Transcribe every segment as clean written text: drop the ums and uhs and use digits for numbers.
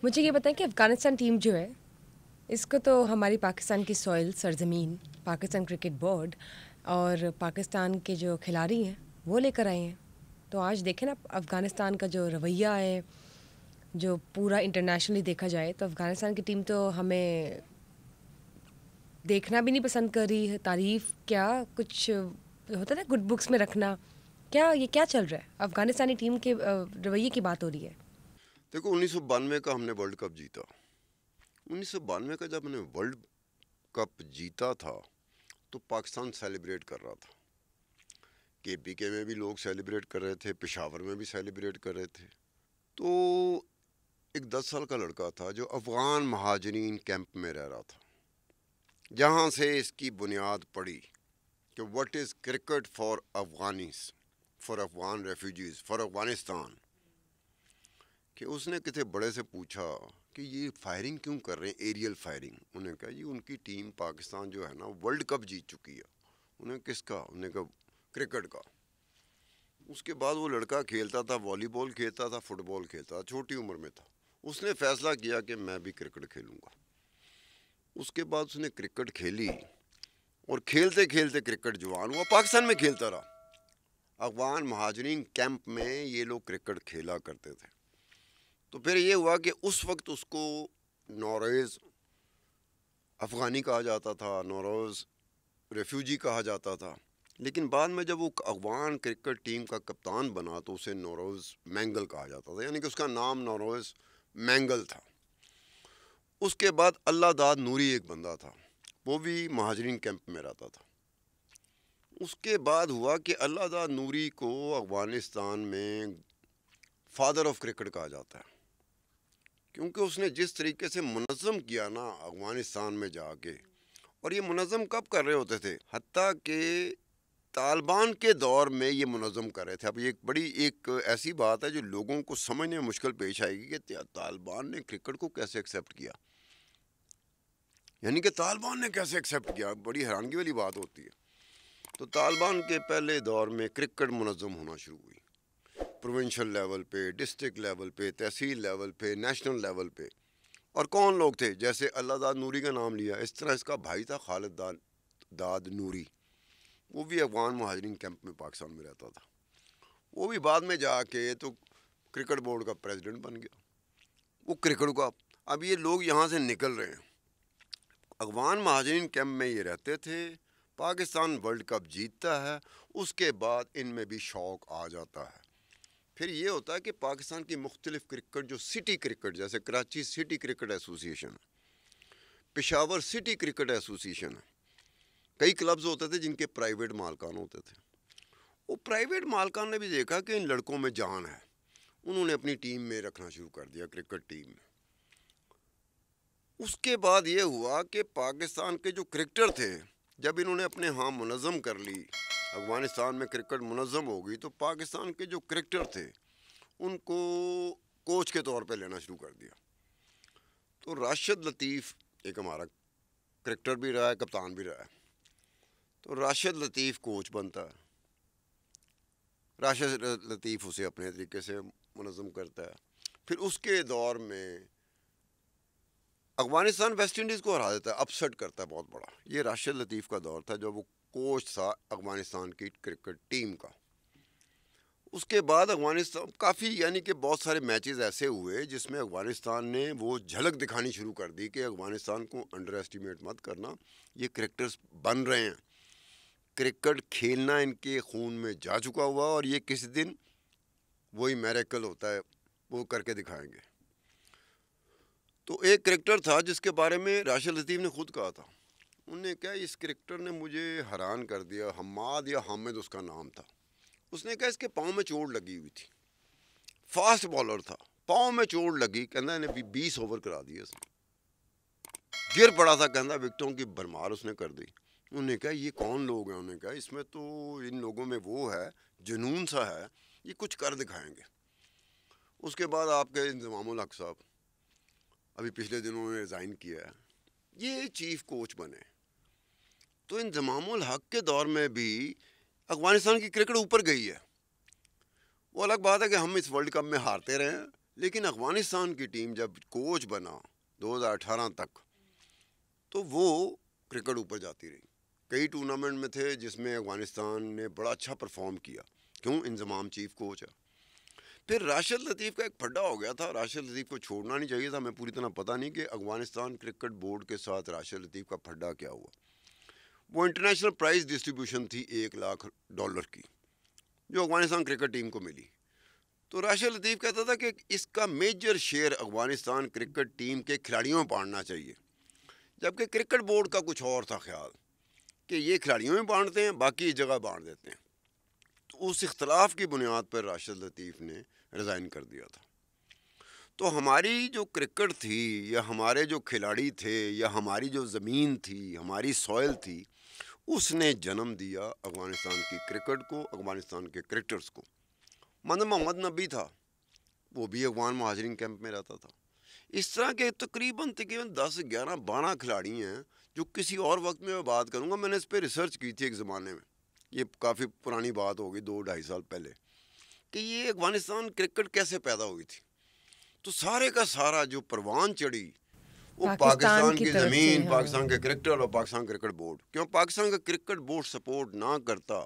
مجھے یہ بتائیں کہ افغانستان ٹیم جو ہے اس کو تو ہماری پاکستان کی سوئل سرزمین پاکستان کرکٹ بورڈ اور پاکستان کے جو کھلاڑی ہیں وہ لے کر آئے ہیں. تو آج دیکھیں نا افغانستان کا جو رویہ ہے جو پورا انٹرنیشنلی دیکھا جائے تو افغانستان کی ٹیم تو ہمیں دیکھنا بھی نہیں پسند کر رہی ہے. تعریف کیا کچھ ہوتا ہے نا گڈ بکس میں رکھنا, کیا یہ کیا چل رہا ہے؟ افغانستانی ٹیم کے رویے کی بات ہو رہی ہے. دیکھو 1992 کا ہم نے ورلڈ کپ جیتا. 1992 کا جب ہم نے ورلڈ کپ جیتا تھا تو پاکستان سیلیبریٹ کر رہا تھا. کے پی کے میں بھی لوگ سیلیبریٹ کر رہے تھے, پشاور میں بھی سیلیبریٹ کر رہے تھے. تو ایک 10 سال کا لڑکا تھا جو افغان مہاجرین کیمپ میں رہ رہا تھا, جہاں سے اس کی بنیاد پڑی کہ what is cricket for افغانیز, for Afghan refugees, for Afghanistan. کہ اس نے کسی بڑے سے پوچھا کہ یہ فائرنگ کیوں کر رہے ہیں, ایریل فائرنگ. انہوں نے کہا یہ ان کی ٹیم پاکستان جو ہے نا ورلڈ کپ جیت چکی ہے. انہوں نے کس کا؟ انہوں نے کہا کرکٹ کا. اس کے بعد وہ لڑکا کھیلتا تھا, والی بال کھیلتا تھا, فٹ بال کھیلتا تھا, چھوٹی عمر میں تھا. اس نے فیصلہ کیا کہ میں بھی کرکٹ کھیلوں گا. اس کے بعد اس نے کرکٹ کھیلی اور کھیلتے کھیلتے کرکٹ جوان ہوا, پاکستان میں کھیلتا رہا. افغان مہاجرین کیمپ میں یہ لوگ کرکٹ کھیلا کرتے تھے. تو پھر یہ ہوا کہ اس وقت اس کو نوروز افغانی کہا جاتا تھا, نوروز ریفیوجی کہا جاتا تھا. لیکن بعد میں جب وہ افغان کرکٹ ٹیم کا کپتان بنا تو اسے نوروز مینگل کہا جاتا تھا, یعنی کہ اس کا نام نوروز مینگل تھا. اس کے بعد اللہ داد نوری ایک بندہ تھا, وہ بھی مہاجرین کیمپ میں رہتا تھا. اس کے بعد ہوا کہ اللہ داد نوری کو افغانستان میں فادر آف کرکٹ کہا جاتا ہے, کیونکہ اس نے جس طریقے سے منظم کیا نا افغانستان میں جا کے. اور یہ منظم کب کر رہے ہوتے تھے؟ حتیٰ کہ طالبان کے دور میں یہ منظم کر رہے تھے. اب یہ ایک ایسی بات ہے جو لوگوں کو سمجھنے میں مشکل پیش آئے گی کہ طالبان نے کرکٹ کو کیسے ایکسیپٹ کیا, یعنی کہ طالبان نے کیسے ایکسیپٹ کیا. بڑی حیرانگی والی بات ہوتی ہے. تو طالبان کے پہلے دور میں کرکٹ منظم ہونا شروع ہوئی, پروونشل لیول پہ, ڈسٹرکٹ لیول پہ, تحصیل لیول پہ, نیشنل لیول پہ. اور کون لوگ تھے؟ جیسے اللہ داد نوری کا نام لیا, اس طرح اس کا بھائی تھا خالد داد نوری, وہ بھی افغان مہاجرین کیمپ میں پاکستان میں رہتا تھا. وہ بھی بعد میں جا کے تو کرکٹ بورڈ کا پریزیڈنٹ بن گیا. وہ کرکٹ کا, اب یہ لوگ یہاں سے نکل رہے ہیں. افغان مہاجرین کیمپ میں یہ رہتے تھے, پاکستان ورلڈ کپ جیتتا ہے, اس کے بعد ان میں بھی شوق آ جاتا ہے. پھر یہ ہوتا ہے کہ پاکستان کی مختلف کرکٹ جو سٹی کرکٹ, جیسے کراچی سٹی کرکٹ ایسوسی ایشن, پشاور سٹی کرکٹ ایسوسی ایشن ہے. کئی کلبز ہوتے تھے جن کے پرائیویٹ مالکان ہوتے تھے. وہ پرائیویٹ مالکان نے بھی دیکھا کہ ان لڑکوں میں جان ہے, انہوں نے اپنی ٹیم میں رکھنا شروع کر دیا, کرکٹ ٹیم میں. اس کے بعد یہ ہوا کہ پاکستان کے جو کرکٹر تھے, جب انہوں نے اپنے ہاں منظم کر لی, افغانستان میں کرکٹ منظم ہو گئی, تو پاکستان کے جو کرکٹر تھے ان کو کوچ کے طور پہ لینا شروع کر دیا. تو راشد لطیف ایک ہمارا کرکٹر بھی رہا ہے, کپتان بھی رہا ہے. تو راشد لطیف کوچ بنتا ہے. راشد لطیف اسے اپنے طریقے سے منظم کرتا ہے. پھر اس کے دور میں افغانستان ویسٹ انڈیز کو ہرا دیتا ہے, اپسٹ کرتا ہے بہت بڑا. یہ راشد لطیف کا دور تھا جب وہ کوچ تھا افغانستان کی کرکٹ ٹیم کا. اس کے بعد افغانستان کافی, یعنی کہ بہت سارے میچز ایسے ہوئے جس میں افغانستان نے وہ جھلک دکھانی شروع کر دی کہ افغانستان کو انڈر ایسٹیمیٹ مت کرنا, یہ کرکٹرز بن رہے ہیں, کرکٹ کھیلنا ان کے خون میں جا چکا ہوا, اور یہ کسی دن وہی میریکل ہوتا ہے وہ کر کے دکھائیں گے. تو ایک کرکٹر تھا جس کے بارے میں راشد لطیف نے خود کہا تھا, انہوں نے کہا اس کرکٹر نے مجھے حیران کر دیا. حماد یا حامد اس کا نام تھا. اس نے کہا اس کے پاؤں میں چوٹ لگی ہوئی تھی, فاسٹ بالر تھا, پاؤں میں چوٹ لگی, کہنا نے 20 اوور کرا دیے, اس نے گر پڑا تھا, کہنا وکٹوں کی بھرمار اس نے کر دی. انہوں نے کہا یہ کون لوگ ہیں؟ انہوں نے کہا اس میں تو ان لوگوں میں وہ ہے, جنون سا ہے, یہ کچھ کر دکھائیں گے. اس کے بعد آپ کے انضمام الحق صاحب ابھی پچھلے دنوں نے ریزائن کیا ہے, یہ چیف کوچ بنے. تو انضمام الحق کے دور میں بھی افغانستان کی کرکٹ اوپر گئی ہے. وہ الگ بات ہے کہ ہم اس ورلڈ کپ میں ہارتے رہے ہیں, لیکن افغانستان کی ٹیم جب کوچ بنا 2018 تک تو وہ کرکٹ اوپر جاتی رہی. کئی ٹورنامنٹ میں تھے جس میں افغانستان نے بڑا اچھا پرفارم کیا. کیوں؟ انضمام چیف کوچ ہے. پھر راشد لطیف کا ایک پھڈا ہو گیا تھا. راشد لطیف کو چھوڑنا نہیں چاہیے تھا. ہمیں پوری طرح پتہ نہیں کہ افغانستان کرکٹ بورڈ کے ساتھ راشد لطیف کا پھڈا کیا ہوا. وہ انٹرنیشنل پرائز ڈسٹریبیوشن تھی $1,00,000 کی جو افغانستان کرکٹ ٹیم کو ملی. تو راشد لطیف کہتا تھا کہ اس کا major share Afghanistan cricket team کے کھلاڑیوں میں بانٹنا چاہیے, جبکہ کرکٹ بورڈ کا کچھ اور تھا خیال کہ یہ کھلاڑیوں میں بانٹتے ہیں, باقی جگہ بانٹ دیتے ہیں. تو اس اختلاف کی بنیاد پر راشد لطیف نے ریزائن کر دیا تھا. تو ہماری جو کرکٹ تھی یا ہمارے جو کھلاڑی تھے یا ہماری جو زمین تھی, ہماری سوئل تھی, اس نے جنم دیا افغانستان کی کرکٹ کو, افغانستان کے کرکٹرز کو. محمد نبی تھا, وہ بھی افغان مہاجرین کیمپ میں رہتا تھا. اس طرح کے تقریباً 10 11 12 کھلاڑی ہیں جو کسی اور وقت میں بات کروں گا. میں نے اس پہ ریسرچ کی تھی ایک زمانے میں, یہ کافی پرانی بات ہوگی 2-2.5 سال پہلے, کہ یہ افغانستان کرکٹ کیسے پیدا ہوئی تھی. تو سارے کا سارا جو پروان چڑھی وہ پاکستان کی طرف سے. زمین, پاکستان کے کرکٹر اور پاکستان کرکٹ بورڈ. کیوں پاکستان کا کرکٹ بورڈ سپورٹ نہ کرتا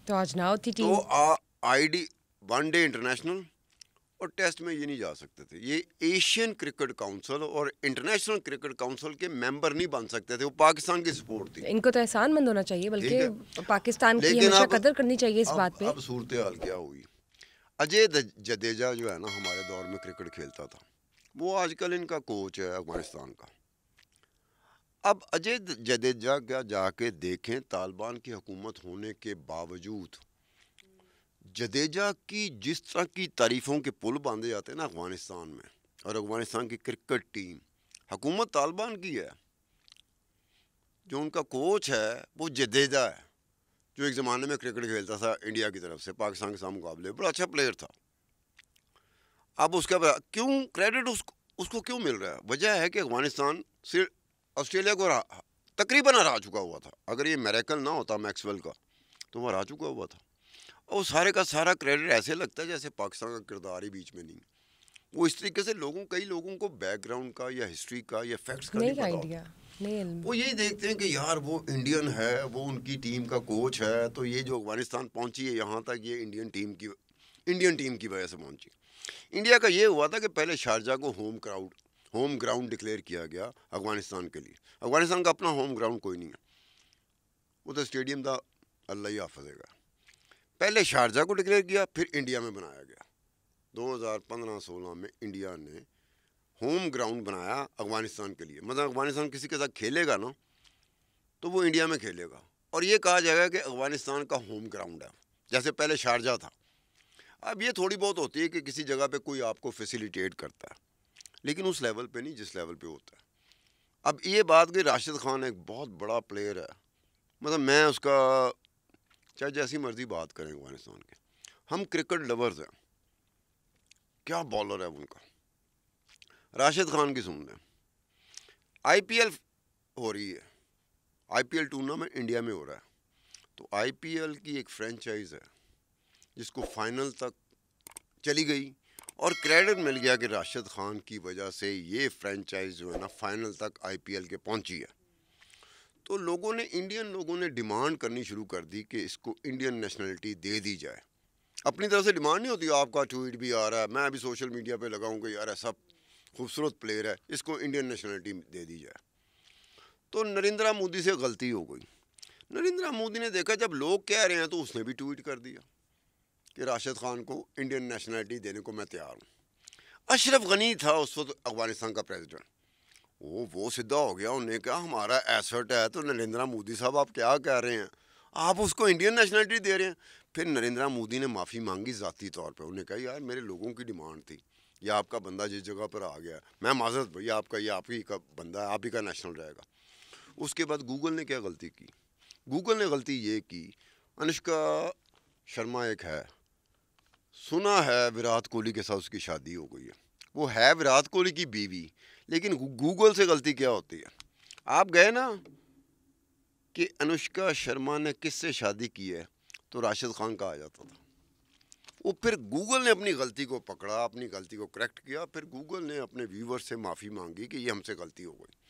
تو آج نہ ہوتی ٹیم. تو I D one day international اور ٹیسٹ میں یہ نہیں جا سکتے تھے. یہ ایشین کرکٹ کاؤنسل اور انٹرنیشنل کرکٹ کاؤنسل کے ممبر نہیں بن سکتے تھے. وہ پاکستان کی سپورٹ تھی. ان کو تو احسان مند ہونا چاہیے, بلکہ پاکستان کی ہمیشہ قدر کرنی چاہیے اس بات پہ. اب صورتحال کیا ہوئی. اجے جڈیجا جو ہے نا ہمارے دور میں کرکٹ کھیلتا تھا, وہ آج کل ان کا کوچ ہے افغانستان کا. اب اجے جڈیجا کا جا کے دیکھیں, طالبان کی حکومت ہونے کے باوجود جڈیجا کی جس طرح کی تعریفوں کے پل باندھے جاتے ہیں نا افغانستان میں, اور افغانستان کی کرکٹ ٹیم حکومت طالبان کی ہے. جو ان کا کوچ ہے وہ جڈیجا ہے, جو ایک زمانے میں کرکٹ کھیلتا تھا انڈیا کی طرف سے, پاکستان کے ساتھ مقابلے بڑا اچھا پلیئر تھا. اب اس کا کیوں کریڈٹ اس کو کیوں مل رہا ہے؟ وجہ ہے کہ افغانستان صرف آسٹریلیا کو تقریباً ہرا چکا ہوا تھا. اگر یہ میریکل نہ ہوتا میکسویل کا تو وہ ہرا چکا ہوا تھا. اور سارے کا سارا کریڈٹ ایسے لگتا ہے جیسے پاکستان کا کردار ہی بیچ میں نہیں. وہ اس طریقے سے کئی لوگوں کو بیک گراؤنڈ کا یا ہسٹری کا یا فیکٹس کا نہیں پتا ہوتا. وہ یہی دیکھتے ہیں کہ یار وہ انڈین ہے, وہ ان کی ٹیم کا کوچ ہے, تو یہ جو افغانستان پہنچی ہے یہاں تک یہ انڈین ٹیم کی وجہ سے پہنچی. انڈیا کا یہ ہوا تھا کہ پہلے شارجہ کو ہوم گراؤنڈ ڈکلیئر کیا گیا افغانستان کے لیے. افغانستان کا اپنا ہوم گراؤنڈ کوئی نہیں ہے, وہ تو اسٹیڈیم تھا اللہ ہی حافظ گا. پہلے شارجہ کو ڈکلیئر کیا, پھر انڈیا میں بنایا گیا. 2015-16 میں انڈیا نے ہوم گراؤنڈ بنایا افغانستان کے لیے. مطلب افغانستان کسی کے ساتھ کھیلے گا نا تو وہ انڈیا میں کھیلے گا, اور یہ کہا جائے گا کہ افغانستان کا ہوم گراؤنڈ ہے, جیسے پہلے شارجہ تھا. اب یہ تھوڑی بہت ہوتی ہے کہ کسی جگہ پہ کوئی آپ کو فیسیلیٹیٹ کرتا ہے, لیکن اس لیول پہ نہیں جس لیول پہ ہوتا ہے. اب یہ بات کہ راشد خان ایک بہت بڑا پلیئر ہے, مطلب میں اس کا چاہے جیسی مرضی بات کریں افغانستان کے, ہم کرکٹ لورز ہیں. کیا بالر ہے ان کا. راشد خان کی سن لیں, آئی پی ایل ہو رہی ہے, آئی پی ایل ٹورنامنٹ انڈیا میں ہو رہا ہے. تو آئی پی ایل کی ایک فرینچائز ہے جس کو فائنل تک چلی گئی, اور کریڈٹ مل گیا کہ راشد خان کی وجہ سے یہ فرینچائز جو ہے نا فائنل تک آئی پی ایل کے پہنچی ہے. تو انڈین لوگوں نے ڈیمانڈ کرنی شروع کر دی کہ اس کو انڈین نیشنلٹی دے دی جائے. اپنی طرف سے ڈیمانڈ نہیں ہوتی, آپ کا ٹویٹ بھی آ رہا ہے, میں ابھی سوشل میڈیا پہ لگاؤں کہ یار ایسا خوبصورت پلیئر ہے, اس کو انڈین نیشنلٹی دے دی جائے. تو نریندرا مودی سے غلطی ہو گئی. نریندرا مودی نے دیکھا جب لوگ کہہ رہے ہیں تو اس نے بھی ٹویٹ کر دیا کہ راشد خان کو انڈین نیشنلٹی دینے کو میں تیار ہوں. اشرف غنی تھا اس وقت افغانستان کا پریزیڈنٹ, وہ سیدھا ہو گیا. انہوں نے کہا ہمارا ایسٹ ہے, تو نریندرا مودی صاحب آپ کیا کہہ رہے ہیں, آپ اس کو انڈین نیشنلٹی دے رہے ہیں. پھر نریندرا مودی نے معافی مانگی ذاتی طور پہ. انہوں نے کہا یار میرے لوگوں کی ڈیمانڈ تھی, یہ آپ کا بندہ جس جگہ پر آ گیا, میں معذرت بھائی آپ کا یہ آپ ہی کا بندہ ہے, آپ ہی کا نیشنل رہے گا. اس کے بعد گوگل نے کیا غلطی کی, گوگل نے غلطی یہ کی, انوشکا شرما ایک ہے, سنا ہے وراٹ کوہلی کے ساتھ اس کی شادی ہو گئی ہے, وہ ہے وراٹ کوہلی کی بیوی. لیکن گوگل سے غلطی کیا ہوتی ہے, آپ گئے نا کہ انوشکا شرما نے کس سے شادی کی ہے تو راشد خان کا آ جاتا تھا. وہ پھر گوگل نے اپنی غلطی کو پکڑا, اپنی غلطی کو کریکٹ کیا, پھر گوگل نے اپنے ویور سے معافی مانگی کہ یہ ہم سے غلطی ہو گئی.